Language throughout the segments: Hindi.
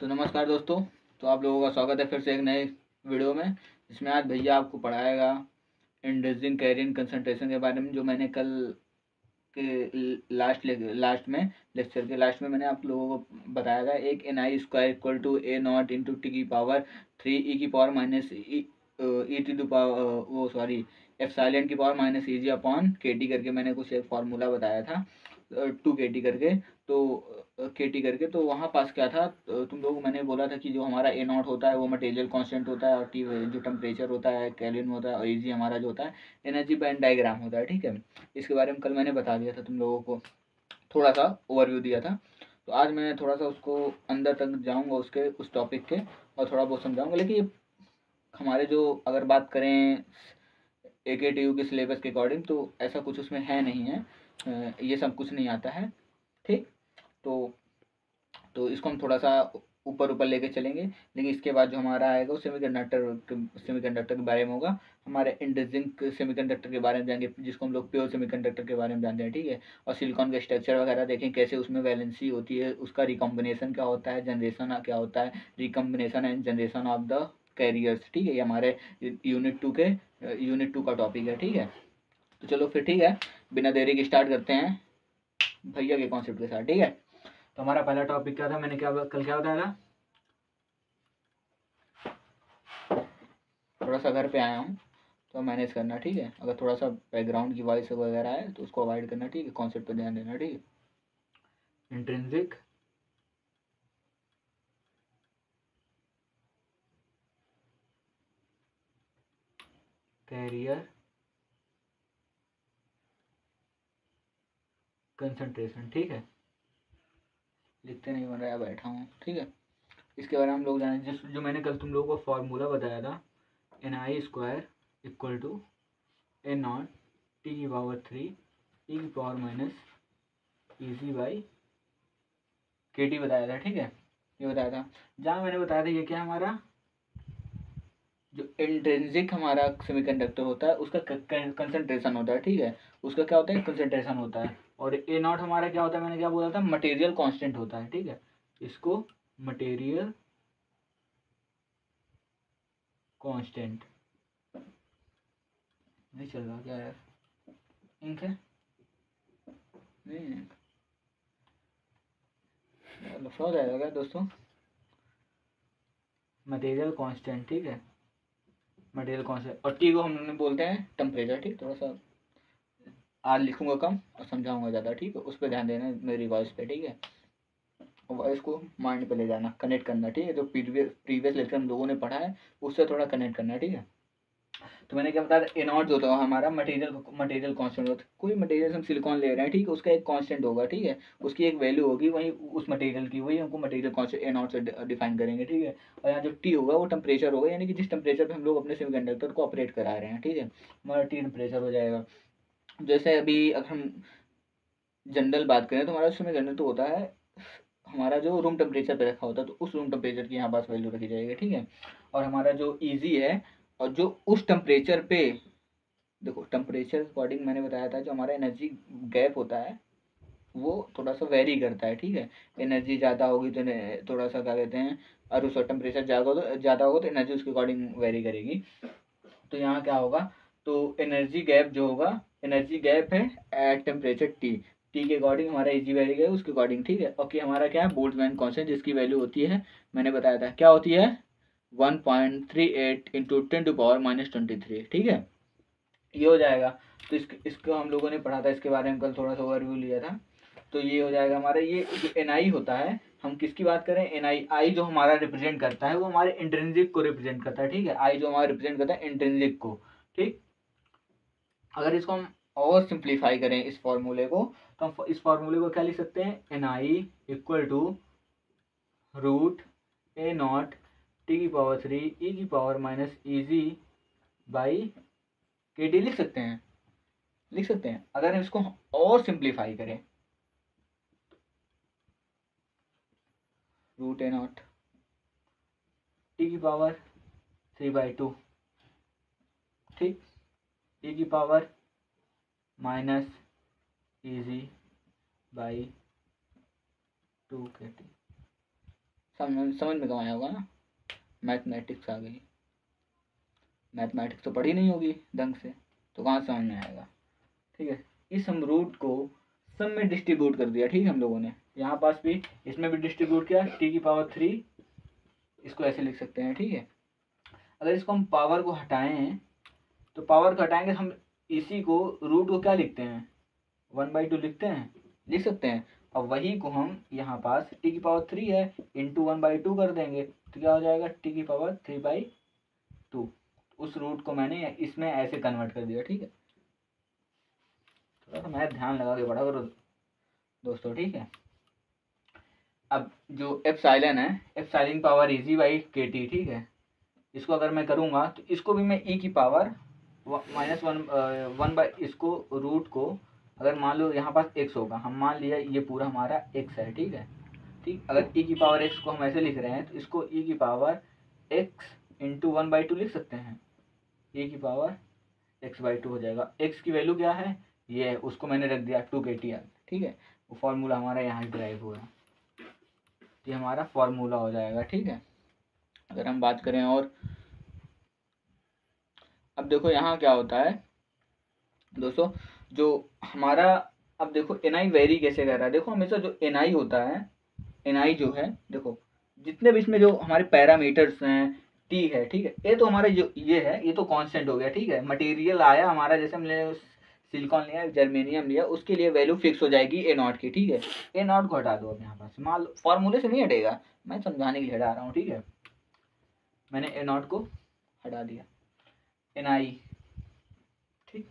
तो नमस्कार दोस्तों। तो आप लोगों का स्वागत है फिर से एक नए वीडियो में, जिसमें आज भैया आपको पढ़ाएगा इंक्रीजिंग कैरियर कंसंट्रेशन के बारे में, जो मैंने कल के लास्ट में लेक्चर के लास्ट में मैंने आप लोगों को बताया था। एक n i square equal to a not into t की पावर 3 ई की power minus e t to power वो सॉरी एप्सिलॉन की power minus e g upon k t करके मैंने कुछ एक फार्मूला बताया था, 2 KT करके। तो KT करके तो वहाँ पास क्या था, तुम लोगों को मैंने बोला था कि जो हमारा ए नॉट होता है वो मटेरियल कांस्टेंट होता है, और टी जो टेम्परेचर होता है केल्विन में होता है, और ई जी हमारा जो होता है एनर्जी बैंड डायग्राम होता है। ठीक है, इसके बारे में कल मैंने बता दिया था तुम लोगों को, थोड़ा सा ओवरव्यू दिया था। तो आज मैं थोड़ा सा उसको अंदर तक जाऊँगा उसके उस टॉपिक के, और थोड़ा बहुत समझाऊँगा। लेकिन ये हमारे जो अगर बात करें AKTU के सिलेबस के अकॉर्डिंग, तो ऐसा कुछ उसमें है नहीं है, ये सब कुछ नहीं आता है। ठीक, तो इसको हम थोड़ा सा ऊपर ऊपर लेके चलेंगे। लेकिन इसके बाद जो हमारा आएगा वो सेमीकंडक्टर के बारे में होगा। हमारे इंट्रिंसिक सेमीकंडक्टर के बारे में जानेंगे, जिसको हम लोग प्योर सेमीकंडक्टर के बारे में जानते हैं। ठीक है, और सिलिकॉन का स्ट्रक्चर वगैरह देखें, कैसे उसमें वैलेंसी होती है, उसका रिकॉम्बिनेशन क्या होता है, जनरेशन क्या होता है, recombination and generation of the carriers. ठीक है, ये हमारे यूनिट 2 का टॉपिक है। ठीक है, तो चलो फिर ठीक है, बिना देरी के स्टार्ट करते हैं भैया के कॉन्सेप्ट के साथ। ठीक है, तो हमारा पहला टॉपिक क्या था, मैंने कल क्या बताया था। थोड़ा सा घर पे आया हूँ तो मैनेज करना। ठीक है, अगर थोड़ा सा बैकग्राउंड की वॉइस वगैरह है तो उसको अवॉइड करना। ठीक है, कॉन्सेप्ट पे ध्यान देना। ठीक है, इंट्रिंसिक कैरियर कंसंट्रेशन। ठीक है, लिखते नहीं बन रहा है, बैठा हूँ। ठीक है, इसके बारे में हम लोग जाने, जो मैंने कल तुम लोगों को फॉर्मूला बताया था, n i square equal to a not T की पावर 3 ई की power minus e c by के टी बताया था। ठीक है, ये बताया था। जहाँ मैंने बताया था ये क्या हमारा जो इंट्रिंसिक हमारा सेमीकंडक्टर होता है उसका कंसंट्रेशन होता है। ठीक है, उसका क्या होता है, कंसंट्रेशन होता है। और ए नॉट हमारा क्या होता है, मैंने क्या बोला था, मटेरियल कांस्टेंट होता है। ठीक है, इसको मटेरियल कांस्टेंट नहीं चल रहा क्या यार, इंक है नहीं, लफड़ा हो जाएगा क्या दोस्तों। मटेरियल कांस्टेंट, ठीक है, मटेरियल कांस्टेंट, और टी को हम बोलते हैं टेम्परेचर। ठीक, थोड़ा सा आज लिखूंगा कम और समझाऊंगा ज़्यादा। ठीक है, उस पर ध्यान देना मेरी वॉइस पे। ठीक है, वॉइस को माइंड पे ले जाना, कनेक्ट करना। ठीक है, जो प्रीवियस लेक्चर हम लोगों ने पढ़ा है उससे थोड़ा कनेक्ट करना। ठीक है, तो मैंने क्या बताया, ए नॉट जो होता है हमारा मटेरियल कांस्टेंट होता है। कोई मटेरियल हम सिलिकॉन ले रहे हैं, ठीक है, उसका एक कांस्टेंट होगा। ठीक है, उसकी एक वैल्यू होगी, वही उस मटेरियल की, वही हमको मटेरियल कांस्टेंट ए नॉट से डिफाइन करेंगे। ठीक है, और यहाँ जो टी होगा वो टेम्परेचर होगा, यानी कि जिस टेम्परेचर पे हम लोग अपने सेमीकंडक्टर को ऑपरेट करा रहे हैं। ठीक है, हमारा टी टेम्परेचर हो जाएगा। जैसे अभी अगर हम जनरल बात करें तो हमारा सेमीकंडक्टर होता है हमारा जो रूम टेम्परेचर पे रखा होता है, तो उस रूम टेम्परेचर की यहाँ पास वैल्यू रखी जाएगी। ठीक है, और हमारा जो ईजी है, और जो उस टेम्परेचर पे, देखो टेम्परेचर अकॉर्डिंग मैंने बताया था, जो हमारा एनर्जी गैप होता है वो थोड़ा सा वेरी करता है। ठीक है, एनर्जी ज़्यादा होगी तो थोड़ा सा क्या कहते हैं, और उसका टेम्परेचर ज़्यादा होगा तो एनर्जी उसके अकॉर्डिंग वेरी करेगी। तो यहाँ क्या होगा, तो एनर्जी गैप जो होगा, एनर्जी गैप है एट टेम्परेचर टी, टी के अकॉर्डिंग हमारा इजी वैल्यू है उसके अकॉर्डिंग। ठीक है, ओके, हमारा क्या है, बोल्ट्जमैन कांस्टेंट, जिसकी वैल्यू होती है, मैंने बताया था क्या होती है, 1.38 इंटू 10⁻⁻23। ठीक है, ये हो जाएगा। तो इसको हम लोगों ने पढ़ा था, इसके बारे में कल थोड़ा सा ओवरव्यू लिया था। तो ये हो जाएगा हमारा, ये जो एन आई होता है, हम किसकी बात करें, एन आई, आई जो हमारा रिप्रेजेंट करता है वो हमारे इंट्रिंसिक को रिप्रेजेंट करता है। ठीक है, आई जो हमारा रिप्रेजेंट करता है इंट्रिंसिक को। ठीक, अगर इसको हम और सिंप्लीफाई करें इस फॉर्मूले को, तो हम इस फॉर्मूले को क्या लिख सकते हैं, n i equal to root a not T की पावर 3 ई की power minus e g by के टी लिख सकते हैं। अगर हम इसको और सिंप्लीफाई करें, रूट ए नॉट टी की पावर 3/2, ठीक, ई की power minus e g by 2 k T, समझ में कहाँ आया होगा ना, मैथमेटिक्स आ गई। मैथमेटिक्स तो पढ़ी नहीं होगी ढंग से, तो कहाँ समझ में आएगा। ठीक है, इस हम रूट को सब में डिस्ट्रीब्यूट कर दिया। ठीक है, हम लोगों ने यहाँ पास भी इसमें भी डिस्ट्रीब्यूट किया, t⁻3 इसको ऐसे लिख सकते हैं। ठीक है, अगर इसको हम पावर को हटाएं तो पावर को हटाएंगे हम इसी को रूट को क्या लिखते हैं, 1/2 लिखते हैं, लिख सकते हैं। अब वही को हम यहाँ पास t⁻3 है इंटू 1/2 कर देंगे तो क्या हो जाएगा, t⁻3/2। उस रूट को मैंने इसमें ऐसे कन्वर्ट कर दिया। ठीक है, थोड़ा सा मैं ध्यान लगा के पढ़ा करो दोस्तों। ठीक है, अब जो एप्सिलॉन है, epsilon power easy by KT। ठीक है, इसको अगर मैं करूँगा तो इसको भी मैं e की पावर -1 इसको रूट को, अगर मान लो यहाँ पास x होगा, हम मान लिया ये पूरा हमारा x है। ठीक है, ठीक, अगर e की पावर x को हम ऐसे लिख रहे हैं तो इसको e की पावर x इंटू 1/2 लिख सकते हैं, e की पावर x/2 हो जाएगा। x की वैल्यू क्या है, ये है, उसको मैंने रख दिया 2kTR। ठीक है, वो फॉर्मूला हमारा यहाँ ड्राइव हुआ, ये हमारा फॉर्मूला हो जाएगा। ठीक है, अगर हम बात करें और अब देखो यहाँ क्या होता है दोस्तों, जो हमारा, अब देखो ni वेरी कैसे कर रहा है। देखो हमेशा जो ni होता है, ni जो है, देखो जितने भी इसमें जो हमारे पैरामीटर्स हैं, t है, ठीक है, ये तो हमारा जो ये है ये तो कांस्टेंट हो गया। ठीक है, मटेरियल आया हमारा, जैसे हमने सिलिकॉन लिया, जर्मेनियम लिया, उसके लिए वैल्यू फिक्स हो जाएगी A0 की। ठीक है, A0 को हटा दो अब यहाँ पास, मान लो फॉर्मूले से नहीं हटेगा, मैं समझाने के लिए हटा रहा हूँ। ठीक है, मैंने A0 को हटा दिया, ni, ठीक,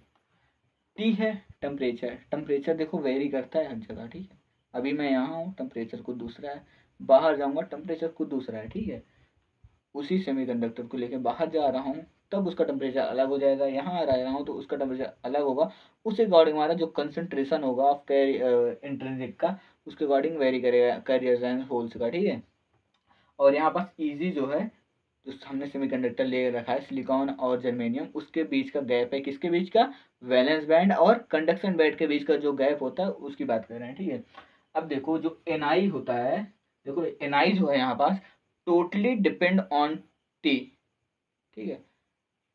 T है टेम्परेचर। टेम्परेचर देखो वेरी करता है हर जगह। ठीक है, अभी मैं यहाँ हूँ, टेम्परेचर कुछ दूसरा है, बाहर जाऊँगा टेम्परेचर कुछ दूसरा है। ठीक है, उसी सेमीकंडक्टर को लेके बाहर जा रहा हूँ तब उसका टेम्परेचर अलग हो जाएगा, यहाँ आ रहा हूँ तो उसका टेम्परेचर अलग होगा। उस अकॉर्डिंग हमारा जो कंसंट्रेशन होगा ऑफ इंट्रिंसिक का, उसके अकॉर्डिंग वेरी करेगा कैरियर्स एंड होल्स का। ठीक है, और यहाँ पास ईजी जो है, जो हमने सेमीकंडक्टर ले रखा है सिलिकॉन और जर्मेनियम, उसके बीच का गैप है, किसके बीच का, वैलेंस बैंड और कंडक्शन बैंड के बीच का जो गैप होता है उसकी बात कर रहे हैं। ठीक है, अब देखो जो ni होता है, देखो ni जो है यहाँ पास टोटली डिपेंड ऑन टी। ठीक है,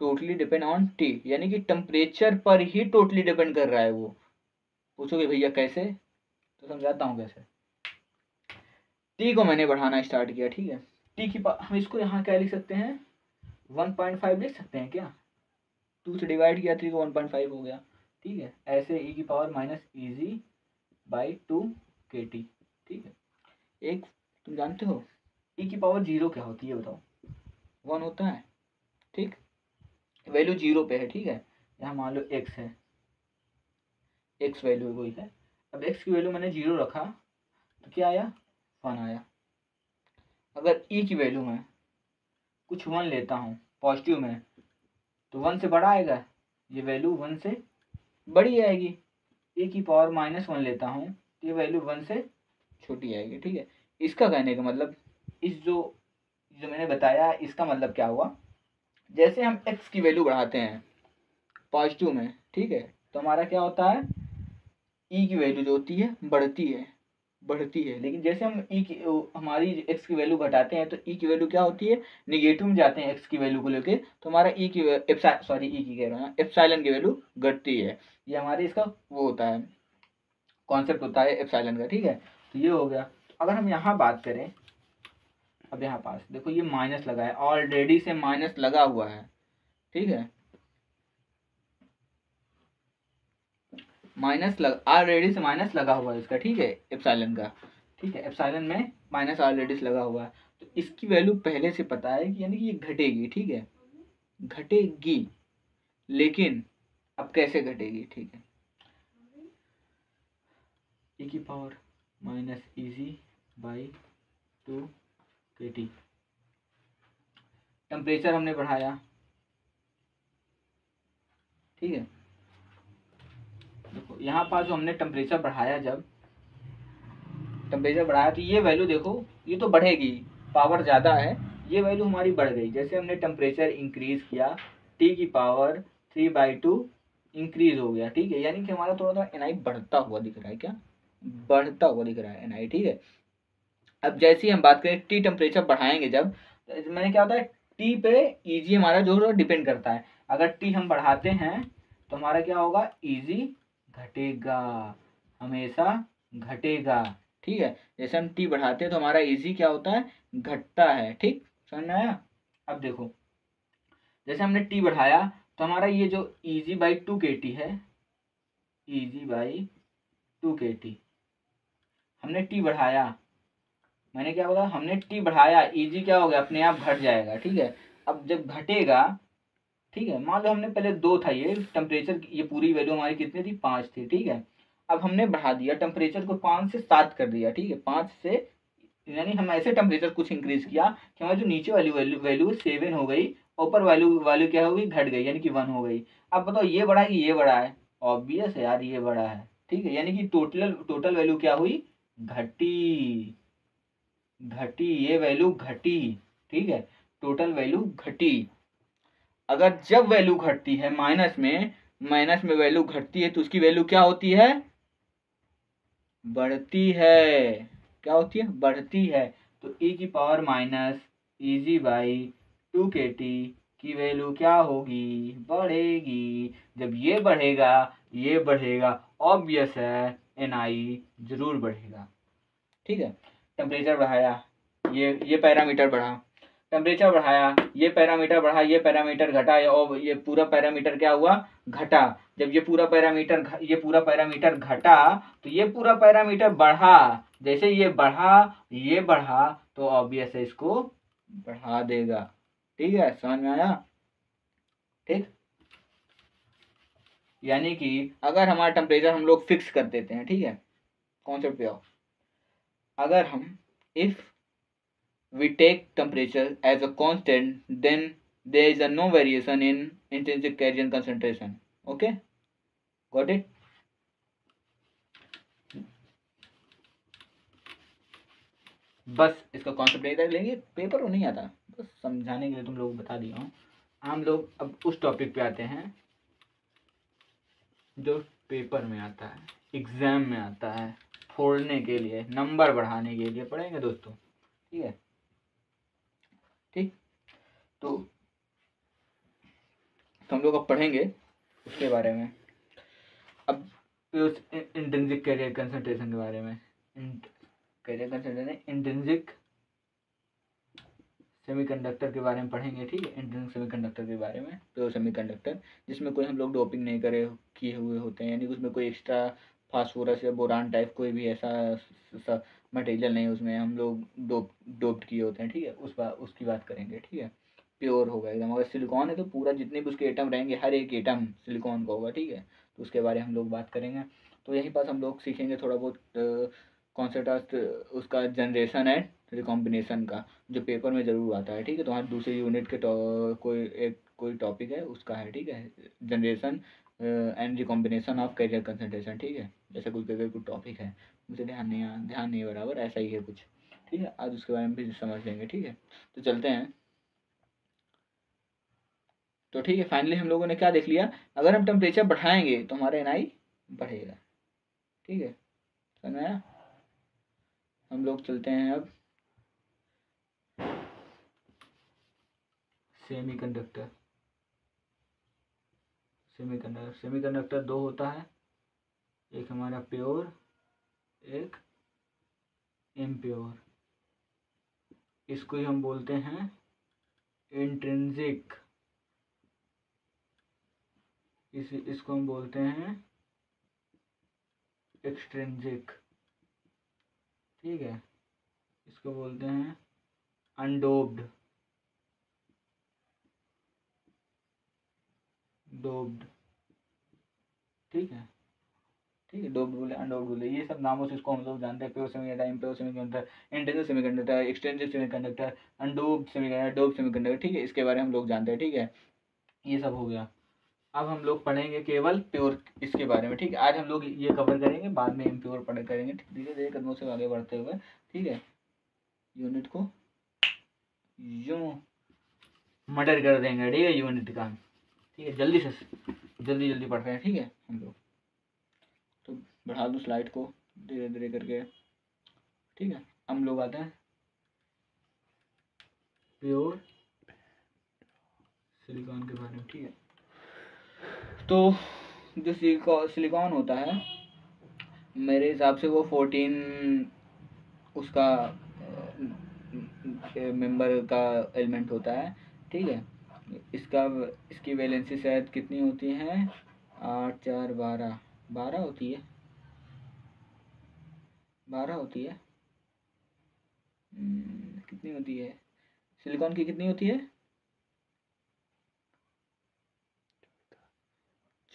टोटली डिपेंड ऑन टी, यानी कि टेम्परेचर पर ही टोटली डिपेंड कर रहा है वो। पूछोगे भैया कैसे, तो समझाता हूँ कैसे। टी को मैंने बढ़ाना स्टार्ट किया। ठीक है, टी की हम इसको यहाँ क्या लिख सकते हैं, 1.5 लिख सकते हैं क्या, 2 से डिवाइड किया 3 को 1.5 हो गया। ठीक है, ऐसे e की पावर -EG/2 KT। ठीक है, एक तुम जानते हो e की पावर 0 क्या होती है, बताओ, 1 होता है। ठीक, वैल्यू 0 पे है। ठीक है, यहाँ मान लो x है, x वैल्यू कोई है, अब x की वैल्यू मैंने 0 रखा तो क्या आया, 1 आया। अगर e की वैल्यू मैं कुछ 1 लेता हूँ पॉजिटिव में तो 1 से बड़ा आएगा, ये वैल्यू 1 से बड़ी आएगी। e की पावर -1 लेता हूँ तो ये वैल्यू 1 से छोटी आएगी। ठीक है, इसका कहने का मतलब, इस जो मैंने बताया इसका मतलब क्या हुआ, जैसे हम x की वैल्यू बढ़ाते हैं पॉजिटिव में, ठीक है, तो हमारा क्या होता है, e की वैल्यू जो होती है बढ़ती है, लेकिन जैसे हम हमारी x की वैल्यू घटाते हैं तो e की वैल्यू क्या होती है, निगेटिव में जाते हैं x की वैल्यू को लेके, तो हमारा e की कह रहा हूँ, एप्सिलॉन की वैल्यू घटती है। ये हमारे इसका वो होता है, कॉन्सेप्ट होता है एप्सिलॉन का। ठीक है, तो ये हो गया। अगर हम यहाँ बात करें, अब यहाँ पास देखो ये माइनस लगा है, ऑलरेडी से माइनस लगा हुआ है। ठीक है, ऑलरेडी से माइनस लगा हुआ है इसका। ठीक है, एप्सिलॉन का। ठीक है, एप्सिलॉन में माइनस ऑलरेडी से लगा हुआ है, तो इसकी वैल्यू पहले से पता है कि यानी कि ये घटेगी। ठीक है, घटेगी, लेकिन अब कैसे घटेगी। ठीक है, e की पावर -EG/2 KT। टेम्परेचर हमने बढ़ाया। ठीक है, देखो यहाँ पास जो हमने टेम्परेचर बढ़ाया, जब टेम्परेचर बढ़ाया तो ये वैल्यू देखो, ये तो बढ़ेगी, पावर ज़्यादा है, ये वैल्यू हमारी बढ़ गई। जैसे हमने टेम्परेचर इंक्रीज किया, t की पावर 3/2 इंक्रीज हो गया। ठीक है, यानी कि हमारा थोड़ा थोड़ा ni बढ़ता हुआ दिख रहा है, क्या बढ़ता हुआ दिख रहा है ni। ठीक है, अब जैसे ही हम बात करें टी टेम्परेचर बढ़ाएंगे जब, तो मैंने क्या होता है टी पे ईजी हमारा जो डिपेंड करता है। अगर टी हम बढ़ाते हैं तो हमारा क्या होगा, ईजी घटेगा, हमेशा घटेगा। ठीक है, जैसे हम टी बढ़ाते हैं तो हमारा ईजी क्या होता है, घटता है। ठीक, समझ में आया। अब देखो जैसे हमने टी बढ़ाया तो हमारा ये जो ईजी बाई 2 kT है, ईजी बाई 2 kT, हमने टी बढ़ाया, मैंने क्या बोला, हमने टी बढ़ाया, ईजी क्या हो गया, अपने आप घट जाएगा। ठीक है, अब जब घटेगा, ठीक है, मान लो हमने पहले 2 था ये टेम्परेचर, ये पूरी वैल्यू हमारी कितनी थी, 5 थी। ठीक है, अब हमने बढ़ा दिया टेम्परेचर को 5 से 7 कर दिया। ठीक है, 5 से, यानी हम ऐसे टेम्परेचर कुछ इंक्रीज किया कि हमारी जो नीचे वाली वैल्यू वैल्यू 7 हो गई, ऊपर वैल्यू वैल्यू क्या हो गई, घट गई, यानी कि 1 हो गई। अब बताओ ये बड़ा है कि ये बड़ा है, ऑब्वियस है यार ये बड़ा है। ठीक है, यानी कि टोटल टोटल वैल्यू क्या हुई, घटी, घटी, ये वैल्यू घटी। ठीक है, टोटल वैल्यू घटी। अगर जब वैल्यू घटती है माइनस में वैल्यू घटती है तो उसकी वैल्यू क्या होती है, बढ़ती है। क्या होती है, बढ़ती है। तो e की power minus easy by 2 kT की वैल्यू क्या होगी, बढ़ेगी। जब ये बढ़ेगा, ये बढ़ेगा, ऑब्वियस है Ni जरूर बढ़ेगा। ठीक है, टेम्परेचर बढ़ाया, ये पैरामीटर बढ़ा, टेम्परेचर बढ़ाया, ये पैरामीटर बढ़ा, ये पैरामीटर घटा, और ये पूरा पैरामीटर क्या हुआ, घटा। जब ये पूरा पैरामीटर घटा तो ये पूरा पैरामीटर बढ़ा। जैसे ये बढ़ा तो ऑब्वियस है इसको बढ़ा देगा। ठीक है, समझ में आया। ठीक, यानी कि अगर हमारा टेम्परेचर हम लोग फिक्स कर देते हैं, ठीक है, कॉन्सेप्ट पे आओ, अगर हम if we take temperature as a constant, then there is a no variation in intrinsic carrier concentration. Okay, got it? बस इसका कॉन्सेप्ट यही था, लेंगे पेपर को नहीं आता, बस समझाने के लिए तुम लोग बता दिया हूँ। हम लोग अब उस टॉपिक पे आते हैं जो पेपर में आता है, एग्जाम में आता है, फोड़ने के लिए, नंबर बढ़ाने के लिए पढ़ेंगे दोस्तों। ठीक है, ठीक, तो हम लोग अब पढ़ेंगे उसके बारे में। अब इंट्रिंसिक कैरियर कंसंट्रेशन के बारे में, कैरियर कंसंट्रेशन, इंट्रिंसिक सेमीकंडक्टर के बारे में पढ़ेंगे। ठीक है, इंट्रिंसिक सेमीकंडक्टर के बारे में, प्योर सेमीकंडक्टर जिसमें कोई हम लोग डोपिंग नहीं किए हुए होते हैं, यानी उसमें कोई एक्स्ट्रा फास्फोरस या बोरान टाइप कोई भी ऐसा मटेरियल नहीं, उसमें हम लोग डोप्ड किए होते हैं। ठीक है, उसकी बात करेंगे। ठीक है, प्योर होगा एकदम। अगर सिलिकॉन है तो पूरा जितने भी उसके एटम रहेंगे, हर एक एटम सिलिकॉन का होगा। ठीक है, तो उसके बारे में हम लोग बात करेंगे। तो यहीं पास हम लोग सीखेंगे थोड़ा बहुत कॉन्सेप्ट उसका, जनरेशन एंड रिकॉम्बिनेशन का, जो पेपर में ज़रूर आता है। ठीक है, तो हमारे दूसरे यूनिट के कोई टॉपिक है उसका है। ठीक है, generation and recombination of carrier concentration. ठीक है, जैसे कुछ टॉपिक है, मुझे ध्यान नहीं बराबर, ऐसा ही है कुछ। ठीक है, आज उसके बारे में भी समझ लेंगे। ठीक है, तो चलते हैं। तो ठीक है, फाइनली हम लोगों ने क्या देख लिया, अगर हम टेम्परेचर बढ़ाएंगे तो हमारा एनआई बढ़ेगा। ठीक है, समझ में आया। हम लोग चलते हैं अब सेमीकंडक्टर। सेमीकंडक्टर दो होता है, एक हमारा प्योर, एक इम्प्योर। इसको ही हम बोलते हैं इंट्रिंसिक, इसको हम बोलते हैं एक्सट्रिंसिक। ठीक है, इसको बोलते हैं अनडोप्ड, डोप्ड। ठीक है, ठीक है, डोप्ड बोले, अनडोप्ड बोले, ये सब नामों से इसको हम लोग जानते हैं। Pure semiconductor, impure semiconductor, intrinsic semiconductor, extrinsic semiconductor, undoped semiconductor, doped semiconductor. ठीक है, इसके बारे में हम लोग जानते हैं। ठीक है, ये सब हो गया। अब हम लोग पढ़ेंगे केवल प्योर इसके बारे में। ठीक है, आज हम लोग ये कवर करेंगे, बाद में इम्प्योर करेंगे धीरे धीरे कदमों से आगे बढ़ते हुए। ठीक है, यूनिट को यूं मर्डर कर देंगे। ठीक है, यूनिट का। ठीक है, जल्दी जल्दी पढ़ रहे हैं। ठीक है, हम लोग तो बढ़ा दूँ स्लाइड को धीरे धीरे करके। ठीक है। हम लोग आते हैं प्योर सिलिकॉन के बारे में, ठीक है। तो जो सिलिकॉन होता है मेरे हिसाब से वो 14 उसका मेंबर का एलिमेंट होता है, ठीक है। इसकी वैलेंसी शायद कितनी होती है, 8 4 12 12 होती है, 12 होती है। कितनी होती है सिलिकॉन की, कितनी होती है,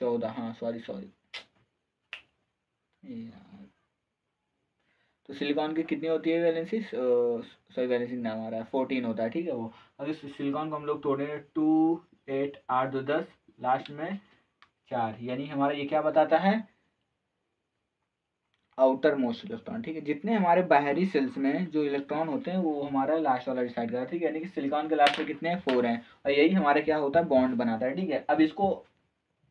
14, हाँ सॉरी यार। तो सिलिकॉन की कितनी होती है वैलेंसी, सॉरी वैलेंसी नाम आ रहा है, 14 होता है, ठीक है। वो अगर सिलिकॉन को हम लोग तोड़े 2 8 8 2 10 लास्ट में 4, यानी हमारा ये क्या बताता है, आउटर मोस्ट इलेक्ट्रॉन, ठीक है। जितने हमारे बाहरी सेल्स में जो इलेक्ट्रॉन होते हैं वो हमारा लास्ट वाला डिसाइड करता है, ठीक है। यानी कि सिलिकॉन के लास्ट में कितने हैं, 4 हैं, और यही हमारे क्या होता है, बॉन्ड बनाता है, ठीक है। अब इसको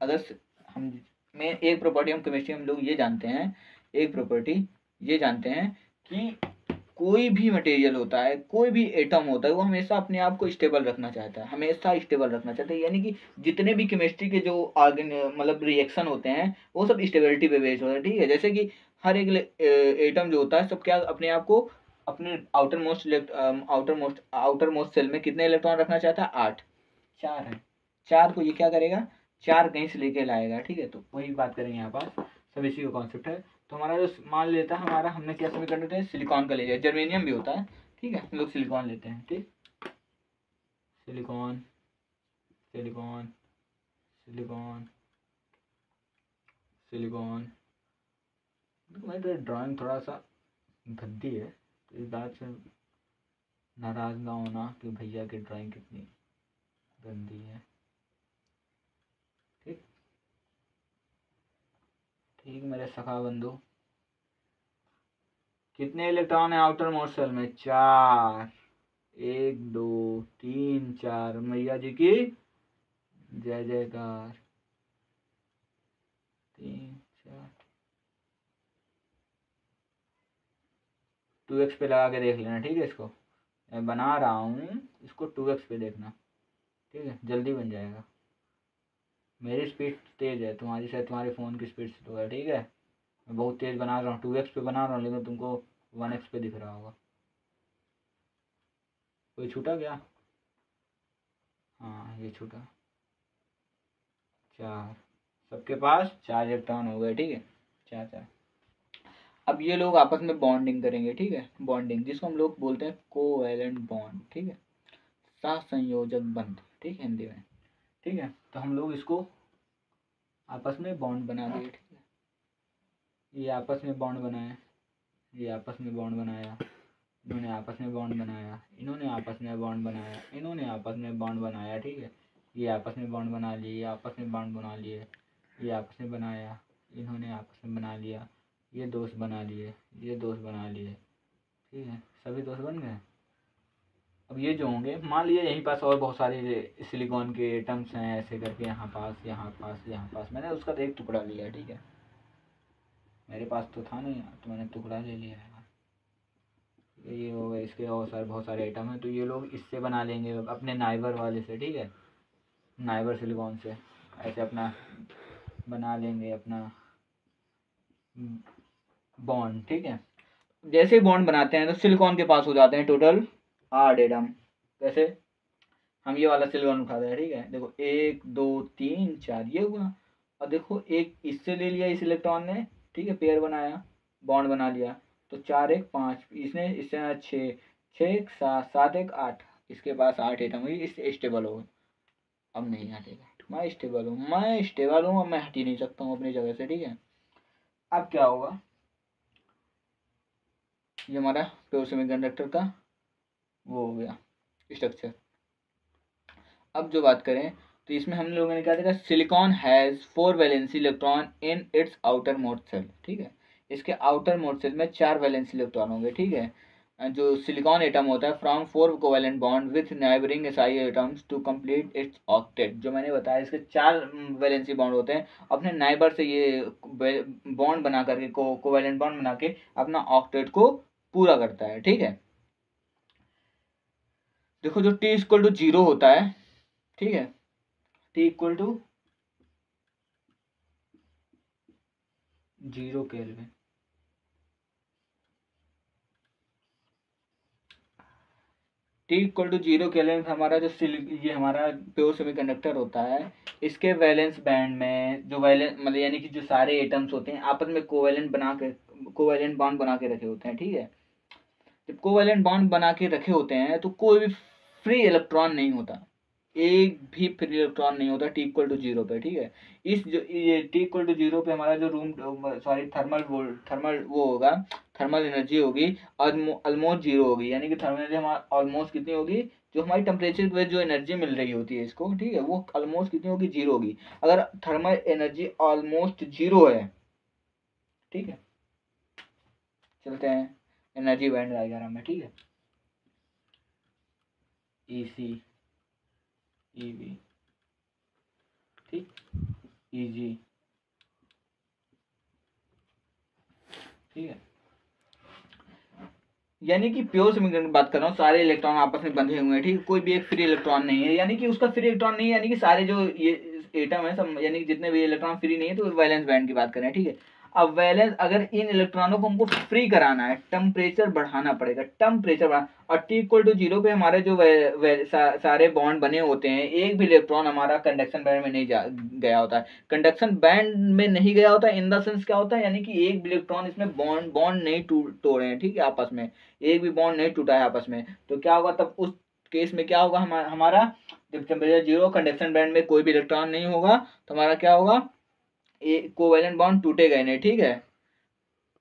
अगर हम में एक प्रॉपर्टी हम केमिस्ट्री हम लोग ये जानते हैं, एक प्रॉपर्टी ये जानते हैं कि कोई भी मटेरियल होता है, कोई भी एटम होता है, वो हमेशा अपने आप को स्टेबल रखना चाहता है, हमेशा स्टेबल रखना चाहता है। यानी कि जितने भी केमिस्ट्री के जो मतलब रिएक्शन होते हैं वो सब स्टेबिलिटी पे बेस्ड होते हैं, ठीक है। जैसे कि हर एक एटम जो होता है सब क्या अपने आप को अपने आउटर मोस्ट सेल में कितने इलेक्ट्रॉन रखना चाहता है, 8, 4 है। 4 को ये क्या करेगा, 4 कहीं से लेके लाएगा, ठीक है। तो वही बात करेंगे यहाँ पर, सब इसी का कॉन्सेप्ट है। तो हमारा जो मान लेता है, हमारा हमने क्या सभी कर लेते हैं, सिलिकॉन का ले लिया, जर्मेनियम भी होता है, ठीक है। हम लोग सिलिकॉन लेते हैं, ठीक, सिलिकॉन सिलिकॉन सिलिकॉन सिलिकॉन। मेरी तो ड्राइंग थोड़ा सा भद्दी है, तो इस बात से नाराज ना होना कि भैया की ड्राइंग कितनी गंदी है, ठीक ठीक मेरे सखा बंधु। कितने इलेक्ट्रॉन है आउटर मोस्ट सेल में, 4, 1 2 3 4, मैया जी की जय जयकार, 3 4, 2x पे लगा के देख लेना, ठीक है। इसको मैं बना रहा हूँ, इसको 2x पे देखना, ठीक है, जल्दी बन जाएगा। मेरी स्पीड तेज़ है, तुम्हारी शायद तुम्हारे फ़ोन की स्पीड स्लो है, ठीक है। मैं बहुत तेज़ बना रहा हूँ, 2x पे बना रहा हूँ, लेकिन तुमको 1x पे दिख रहा होगा। कोई छूटा क्या, हाँ ये छूटा, 4, सबके पास 4 इलेक्ट्रॉन हो गए, ठीक है, 4 4। अब ये लोग आपस में बॉन्डिंग करेंगे, ठीक है, बॉन्डिंग जिसको हम लोग बोलते हैं कोवैलेंट बॉन्ड, ठीक है, सहसंयोजक बंध, ठीक है, हिंदी में, ठीक है। तो हम लोग इसको आपस में बॉन्ड बना दिए, ठीक है। ये आपस में बॉन्ड बनाए, ये आपस में बॉन्ड बनाया, इन्होंने आपस में बॉन्ड बनाया, इन्होंने आपस में बॉन्ड बनाया, इन्होंने आपस में बॉन्ड बनाया, ठीक है। ये आपस में बॉन्ड बना लिए, ये आपस में बॉन्ड बना लिए, ये आपस में बनाया, इन्होंने आपस में बना लिया, ये दोस्त बना लिए, ये दोस्त बना लिए, ठीक है, सभी दोस्त बन गए। अब ये जो होंगे, मान लीजिए यहीं पास और बहुत सारे सिलिकॉन के एटम्स हैं, ऐसे करके यहाँ पास यहाँ पास यहाँ पास, मैंने उसका एक टुकड़ा लिया, ठीक है। मेरे पास तो था नहीं, तो मैंने टुकड़ा ले लिया है। ये हो गए, इसके और सारे बहुत सारे आइटम हैं, तो ये लोग इससे बना लेंगे अपने नाइबर वाले से, ठीक है, नाइबर सिलिकॉन से ऐसे अपना बना लेंगे अपना बॉन्ड, ठीक है। जैसे ही बॉन्ड बनाते हैं तो सिलिकॉन के पास हो जाते हैं टोटल 8 एटम। कैसे, हम ये वाला सिलिकॉन उठाते हैं, ठीक है, देखो 1 2 3 4 ये हुआ, और देखो एक इससे ले लिया इस इलेक्ट्रॉन ने, ठीक है, पेयर बनाया, बॉन्ड बना लिया, तो 4 1 5, इसने इससे 6 6 1 7 7 1 8, इसके पास 8 एटम हुई, इससे स्टेबल हो गए। अब नहीं हटेगा, मैं स्टेबल हूँ, मैं स्टेबल हूँ, अब मैं हट ही नहीं सकता हूँ अपनी जगह से, ठीक है। अब क्या होगा, ये हमारा प्योर सेमीकंडक्टर का वो हो गया स्ट्रक्चर। अब जो बात करें तो इसमें हम लोगों ने क्या देखा, silicon has 4 valency electron in its outermost shell, ठीक है। इसके आउटर मोस्ट सेल में 4 वैलेंसी इलेक्ट्रॉन होंगे, ठीक है। जो सिलिकॉन एटम होता है from 4 covalent bond with neighbouring SI atoms to complete its octet, जो मैंने बताया इसके 4 वैलेंसी बॉन्ड होते हैं, अपने नाइबर से ये बॉन्ड बना करके कोवैलेंट बॉन्ड बना के अपना ऑक्टेट को पूरा करता है, ठीक है। देखो जो टी इक्वल टू 0 होता है, ठीक है, t equal to 0 kelvin, t equal to 0 kelvin हमारा जो ये हमारा प्योर सेमीकंडक्टर होता है, इसके वैलेंस बैंड में जो वैलेंस मतलब यानी कि जो सारे एटम्स होते हैं आपस में कोवैलेंट बॉन्ड बना के रखे होते हैं, ठीक है। जब कोवैलेंट बॉन्ड बना के रखे होते हैं तो कोई भी फ्री इलेक्ट्रॉन नहीं होता, एक भी फ्री इलेक्ट्रॉन नहीं होता टी इक्वल टू 0 पे, ठीक है। इस जो ये टी इक्वल टू 0 पे हमारा जो रूम सॉरी थर्मल वो होगा, थर्मल एनर्जी होगी ऑलमोस्ट 0 होगी, यानी कि थर्मल एनर्जी हमारा ऑलमोस्ट कितनी होगी, जो हमारी टेम्परेचर पे जो एनर्जी मिल रही होती है इसको, ठीक है, वो ऑलमोस्ट कितनी होगी, 0 होगी। अगर थर्मल एनर्जी ऑलमोस्ट 0 है, ठीक है, चलते हैं एनर्जी बैंड डायग्राम में, ठीक है। ई सी, ई बी, ठीक, ई जी, ठीक है। यानी कि प्योर सेमीकंडक्टर की बात कर रहा हूँ, सारे इलेक्ट्रॉन आपस में बंधे हुए हैं, ठीक है, कोई भी एक फ्री इलेक्ट्रॉन नहीं है, यानी कि उसका फ्री इलेक्ट्रॉन नहीं है, यानी कि सारे जो ये एटम है सब, यानी कि जितने भी इलेक्ट्रॉन फ्री नहीं है, तो वैलेंस बैंड की बात करें, ठीक है। अब वैलेंस, अगर इन इलेक्ट्रॉनों को हमको फ्री कराना है, टेम्परेचर बढ़ाना पड़ेगा, टेम्परेचर बढ़ा, और टी इक्वल टू 0 पे हमारे जो सारे बॉन्ड बने होते हैं, एक भी इलेक्ट्रॉन हमारा कंडक्शन बैंड में नहीं गया होता है, कंडक्शन बैंड में नहीं गया होता है, इन द सेंस क्या होता है, यानी कि एक भी इलेक्ट्रॉन इसमें बॉन्ड बॉन्ड नहीं तोड़े हैं, ठीक है, आपस में एक भी बॉन्ड नहीं टूटा है आपस में, तो क्या होगा तब उस केस में क्या होगा, हमारा जब टेम्परेचर 0, कंडक्शन बैंड में कोई भी इलेक्ट्रॉन नहीं होगा, तो हमारा क्या होगा, कोवैलेंट बॉन्ड टूटेगा नहीं, ठीक है,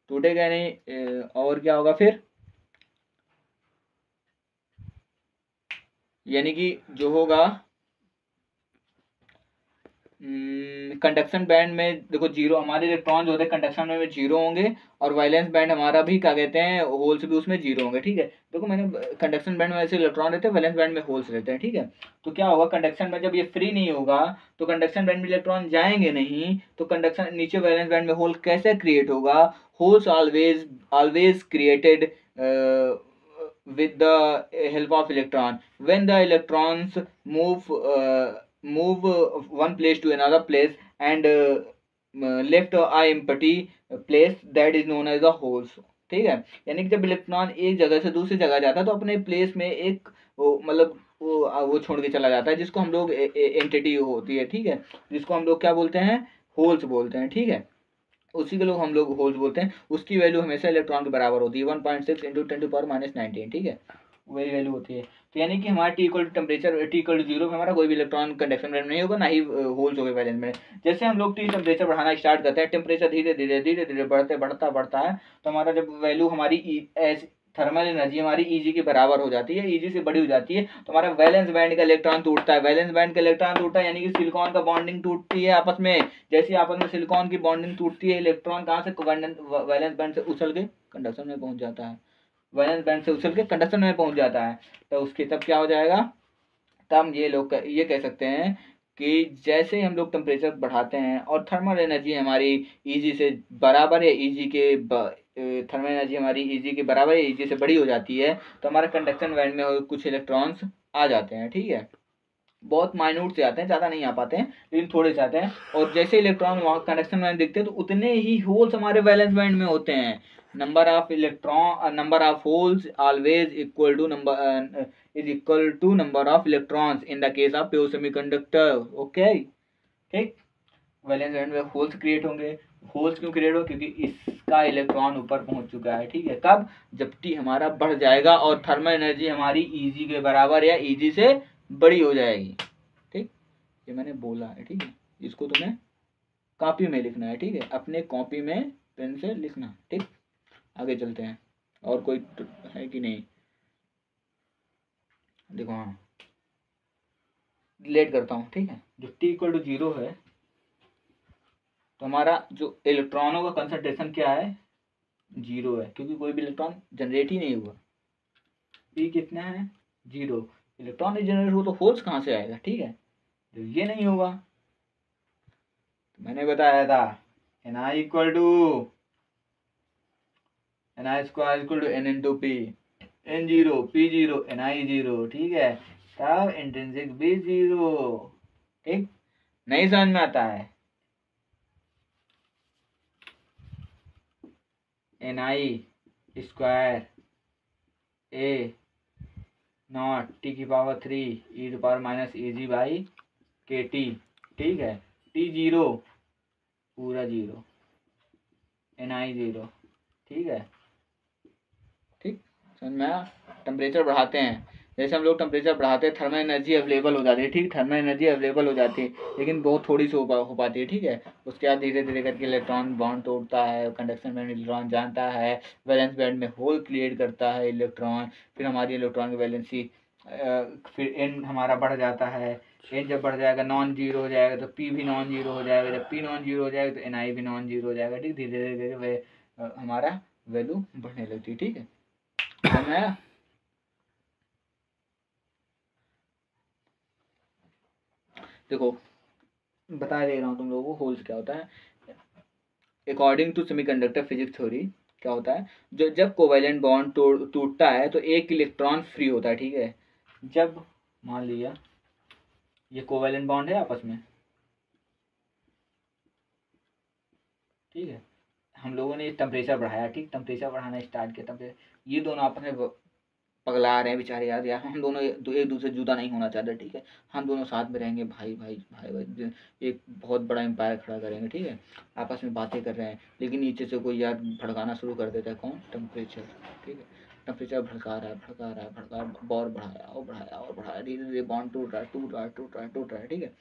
टूटेगा नहीं। और क्या होगा फिर, यानी कि जो होगा कंडक्शन बैंड में देखो 0 हमारे इलेक्ट्रॉन जो होते हैं कंडक्शन में 0 होंगे, और वाइलेंस बैंड हमारा भी क्या कहते हैं, होल्स भी उसमें 0 होंगे, ठीक है। देखो मैंने कंडक्शन बैंड में ऐसे इलेक्ट्रॉन रहते हैं, वैलेंस बैंड में होल्स रहते हैं, ठीक है। तो क्या होगा, कंडक्शन में जब ये फ्री नहीं होगा तो कंडक्शन बैंड में इलेक्ट्रॉन जाएंगे नहीं, तो कंडक्शन नीचे वैलेंस बैंड में होल कैसे क्रिएट होगा, holes always always created with the help of electron when the electrons move one place to another place and left a empty place that is known as a holes, ठीक है। यानी कि जब इलेक्ट्रॉन एक जगह से दूसरी जगह जाता है तो अपने प्लेस में एक मतलब वो छोड़ के चला जाता है, जिसको हम लोग एंटिटी होती है, ठीक है, जिसको हम लोग क्या बोलते हैं, होल्स बोलते हैं, ठीक है, उसी के लोग हम लोग होल्स बोलते हैं। उसकी वैल्यू हमेशा इलेक्ट्रॉन के बराबर होती है, 1.6 इंटू 10⁻⁻19, ठीक है, वही वैल्यू होती है। तो यानी कि हमारा t equal to temperature t equal to 0 पे हमारा कोई भी इलेक्ट्रॉन कंडक्शन बैंड में नहीं होगा, ना ही होल्स होगा वैलेंस में। जैसे हम लोग टी टेम्परेचर बढ़ाना स्टार्ट करते हैं, टेम्परेचर धीरे धीरे धीरे धीरे बढ़ते बढ़ता बढ़ता है, तो हमारा जब वैल्यू हमारी थर्मल एनर्जी हमारी Eg के बराबर हो जाती है, Eg से बड़ी हो जाती है, तो हमारा वैलेंस बैंड का इलेक्ट्रॉन टूटता है, वैलेंस बैंड का इलेक्ट्रॉन टूटता है, यानी कि सिलिकॉन का बॉन्डिंग टूटती है आपस में। जैसे आपस में सिलिकॉन की बॉन्डिंग टूटती है, इलेक्ट्रॉन कहाँ से वैलेंस बैंड से उछल के कंडक्शन में पहुंच जाता है, वैलेंस बैंड से उछल के कंडक्शन में पहुंच जाता है, तो उसके तब क्या हो जाएगा, तब ये लोग ये कह सकते हैं कि जैसे हम लोग टेम्परेचर बढ़ाते हैं और थर्मल एनर्जी हमारी Eg से बराबर है, थर्मल एनर्जी हमारी Eg के बराबर है, Eg से बड़ी हो जाती है, तो हमारे कंडक्शन बैंड में कुछ इलेक्ट्रॉन्स आ जाते हैं, ठीक है, बहुत माइन्यूट से आते हैं, ज़्यादा नहीं आ पाते हैं, लेकिन थोड़े से आते हैं, और जैसे इलेक्ट्रॉन वहाँ कंडक्शन बैंड दिखते हैं तो उतने ही होल्स हमारे वैलेंस बैंड में होते हैं। Number of holes always equal to number is equal to number of electrons in the case of pure semiconductor, okay, ठीक। वैलेंस बैंड में होल्स क्रिएट होंगे, होल्स क्यों क्रिएट हो, क्योंकि इसका इलेक्ट्रॉन ऊपर पहुंच चुका है, ठीक है, कब, जब टी हमारा बढ़ जाएगा और थर्मल एनर्जी हमारी Eg के बराबर या Eg से बड़ी हो जाएगी, ठीक, ये मैंने बोला है, ठीक है, इसको तुम्हें कॉपी में लिखना है, ठीक है, अपने कॉपी में पेन से लिखना, ठीक। आगे चलते हैं, और कोई है कि नहीं, देखो हाँ डिलीट करता हूँ, ठीक है, जो टी इक्वल टू 0 है तो हमारा जो इलेक्ट्रॉनों का कंसंट्रेशन क्या है, 0 है, क्योंकि कोई भी इलेक्ट्रॉन जनरेट ही नहीं हुआ, पी कितना है, 0, इलेक्ट्रॉन नहीं जनरेट हो तो होल्स कहाँ से आएगा, ठीक है, तो ये नहीं होगा, तो मैंने बताया था Ni equal to Ni square equal to n into p, n zero p zero Ni zero, ठीक है, तब इंट्रिंसिक भी जीरो। ठीक, नहीं समझ में आता है? Ni square a naught T की power 3 e to power minus E G by के टी, ठीक है, टी जीरो पूरा जीरो, Ni जीरो, ठीक है। ठीक, समझ में आया? टेम्परेचर बढ़ाते हैं, जैसे हम लोग टेम्परेचर बढ़ाते हैं थर्मल एनर्जी अवेलेबल हो जाती है, ठीक, थर्मल एनर्जी अवेलेबल हो जाती है, लेकिन बहुत थोड़ी सी हो पाती है, ठीक है। उसके बाद धीरे धीरे करके इलेक्ट्रॉन बॉन्ड तोड़ता है, कंडक्शन बैंड इलेक्ट्रॉन जानता है, वैलेंस बैंड में होल क्रिएट करता है इलेक्ट्रॉन, फिर हमारी इलेक्ट्रॉन की वैलेंसी फिर एन हमारा बढ़ जाता है, एन जब बढ़ जाएगा नॉन जीरो हो जाएगा तो पी भी नॉन जीरो हो जाएगा, जब पी नॉन जीरो हो जाएगा तो Ni भी नॉन जीरो हो जाएगा, ठीक, धीरे धीरे धीरे हमारा वैल्यू बढ़ने लगती है, ठीक है। समझ में आया? देखो बता दे रहा हूँ तुम लोगों को होल्स क्या होता है। According to semiconductor physics theory क्या होता है, जो जब कोवैलेंट बॉन्ड टूटता है तो एक इलेक्ट्रॉन फ्री होता है, ठीक है। जब मान लिया ये कोवैलेंट बॉन्ड है आपस में, ठीक है, हम लोगों ने टेम्परेचर बढ़ाया, ठीक, टेम्परेचर बढ़ाना स्टार्ट किया, टेम्परेचर ये दोनों आपस में पगला रहे हैं बेचारे यार, हम दोनों एक दूसरे जुदा नहीं होना चाहते, ठीक है, हम दोनों साथ में रहेंगे, भाई भाई भाई भाई, एक बहुत बड़ा एम्पायर खड़ा करेंगे, ठीक है, आपस में बातें कर रहे हैं, लेकिन नीचे से कोई यार भड़काना शुरू कर देता है, कौन, टेम्परेचर, ठीक है, टेम्परेचर भड़का रहा है भड़का रहा है भड़का, और बढ़ाया और बढ़ाया और बढ़ाया, धीरे धीरे बॉन्ड टूट रहा है टूट रहा है टूट रहा है टूट रहा है, ठीक है।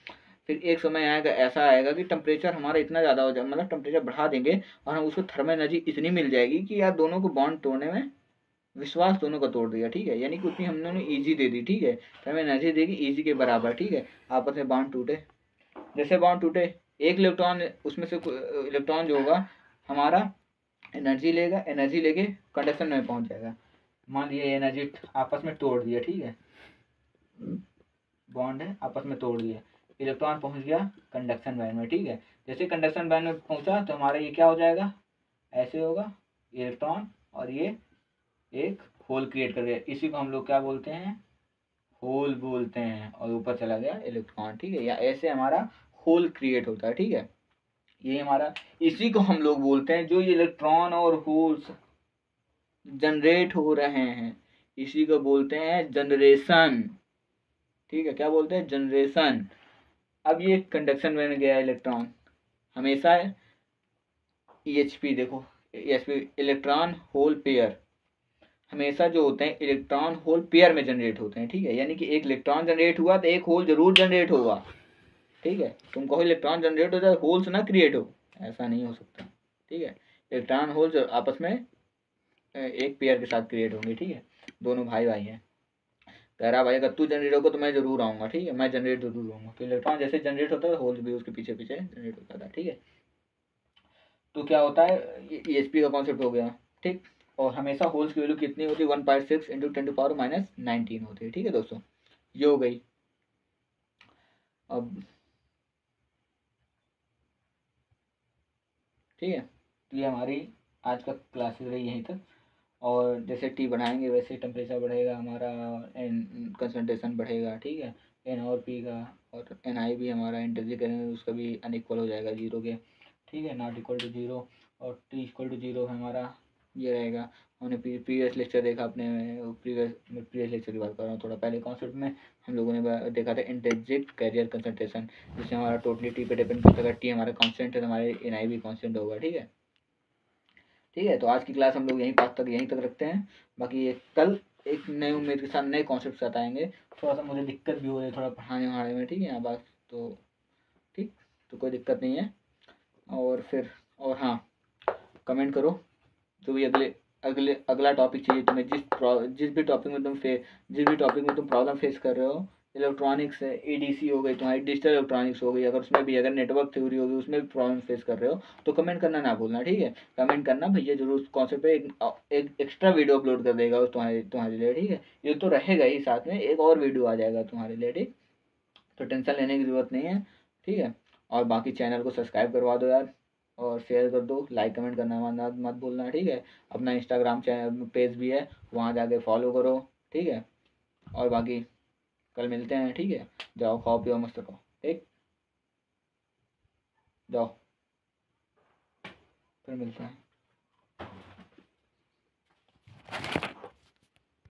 फिर एक समय आएगा, ऐसा आएगा कि टेम्परेचर हमारा इतना ज़्यादा हो जाएगा, मतलब टेम्परेचर बढ़ा देंगे और हम उसको थर्मल एनर्जी इतनी मिल जाएगी कि यार दोनों को बॉन्ड तोड़ने में विश्वास दोनों का तोड़ दिया, ठीक है, यानी कि उतनी हम लोगों ने ईजी दे दी, ठीक है, तो हमें एनर्जी देगी ईजी के बराबर, ठीक है। आपस में बॉन्ड टूटे, जैसे बॉन्ड टूटे एक इलेक्ट्रॉन उसमें से इलेक्ट्रॉन जो होगा हमारा एनर्जी लेगा, एनर्जी लेके कंडक्शन में पहुंच जाएगा, मान लिया एनर्जी आपस में तोड़ दिया, ठीक है, बॉन्ड है आपस में तोड़ दिया, इलेक्ट्रॉन पहुंच गया कंडक्शन बैंड में, ठीक है, जैसे कंडक्शन बैंड में पहुंचा तो हमारा ये क्या हो जाएगा, ऐसे होगा इलेक्ट्रॉन और ये एक होल क्रिएट कर गया, इसी को हम लोग क्या बोलते हैं, होल बोलते हैं, और ऊपर चला गया इलेक्ट्रॉन, ठीक है, या ऐसे हमारा होल क्रिएट होता है, ठीक है, ये हमारा, इसी को हम लोग बोलते हैं, जो ये इलेक्ट्रॉन और होल्स जनरेट हो रहे हैं इसी को बोलते हैं जनरेशन, ठीक है, क्या बोलते हैं, जनरेशन। अब ये कंडक्शन में गया इलेक्ट्रॉन, हमेशा EHP देखो, EHP इलेक्ट्रॉन होल पेयर, हमेशा जो होते हैं इलेक्ट्रॉन होल पेयर में जनरेट होते हैं, ठीक है, यानी कि एक इलेक्ट्रॉन जनरेट हुआ तो एक होल जरूर जनरेट होगा, ठीक है, तुम कहो इलेक्ट्रॉन जनरेट हो जाए होल्स ना क्रिएट हो, ऐसा नहीं हो सकता, ठीक है, इलेक्ट्रॉन होल्स आपस में एक पेयर के साथ क्रिएट होंगे, ठीक है, दोनों भाई भाई हैं, कह रहा भाई अगर तू जनरेट होगा तो मैं जरूर आऊँगा, ठीक है, मैं जनरेट जरूर होऊंगा, तो इलेक्ट्रॉन जैसे जनरेट होता है होल्स भी उसके पीछे पीछे जनरेट होता था, ठीक है। तो क्या होता है, EHP का कॉन्सेप्ट हो गया, ठीक, और हमेशा होल्स की वैल्यू कितनी होती है, 1.6 इंटू 10⁻⁻19 होती है, ठीक है दोस्तों, ये हो गई। अब ठीक है, तो ये हमारी आज का क्लासेस रही यहीं तक, और जैसे टी बढ़ाएंगे वैसे टेम्परेचर बढ़ेगा हमारा, एन कंसनट्रेशन बढ़ेगा, ठीक है, एन और पी का, और Ni भी हमारा इंटरजी करेंगे उसका भी अनइक्वल हो जाएगा जीरो के, ठीक है, नॉट इक्वल टू जीरो, और टी इक्वल टू जीरो हमारा ये रहेगा। हमने प्रीवियस लेक्चर देखा अपने, प्रीवियस लेक्चर की बात कर रहा हूँ, थोड़ा पहले कॉन्सेप्ट में हम लोगों ने देखा था इंटरजिक कैरियर कंसनट्रेशन, जिससे हमारा टोटली टी पे डिपेंड करता है, टी हमारा कांस्टेंट है तो हमारे Ni भी कांस्टेंट होगा, ठीक है, ठीक है। तो आज की क्लास हम लोग यहीं तक रखते हैं, बाकी कल एक नई उम्मीद के साथ नए कॉन्सेप्ट साथ आएंगे, थोड़ा सा मुझे दिक्कत भी हो रही है थोड़ा पढ़ाने वढ़ाने में, ठीक है, यहाँ बात तो ठीक, तो कोई दिक्कत नहीं है, और फिर और हाँ, कमेंट करो जो भी अगला टॉपिक चाहिए तुम्हें, जिस भी टॉपिक में तुम प्रॉब्लम फेस कर रहे हो, इलेक्ट्रॉनिक्स है, ADC हो गई तुम्हारी, डिजिटल इलेक्ट्रॉनिक्स हो गई, अगर उसमें भी अगर नेटवर्क थ्योरी होगी उसमें भी प्रॉब्लम फेस कर रहे हो तो कमेंट करना ना भूलना, ठीक है, कमेंट करना भैया जरूर, कॉन्सेप्ट पे एक एक्स्ट्रा वीडियो अपलोड कर देगा तुम्हारे लिए, ठीक है, ये तो रहेगा ही, साथ में एक और वीडियो आ जाएगा तुम्हारे लिए, ठीक, तो टेंशन लेने की ज़रूरत नहीं है, ठीक है, और बाकी चैनल को सब्सक्राइब करवा दो यार, और शेयर कर दो, लाइक कमेंट करना मत मत भूलना, ठीक है। अपना इंस्टाग्राम चैनल पेज भी है, वहाँ जाके फॉलो करो, ठीक है। और बाकी कल मिलते हैं, ठीक है। जाओ खाओ पियो मस्त रहो, ठीक, जाओ, फिर मिलते हैं।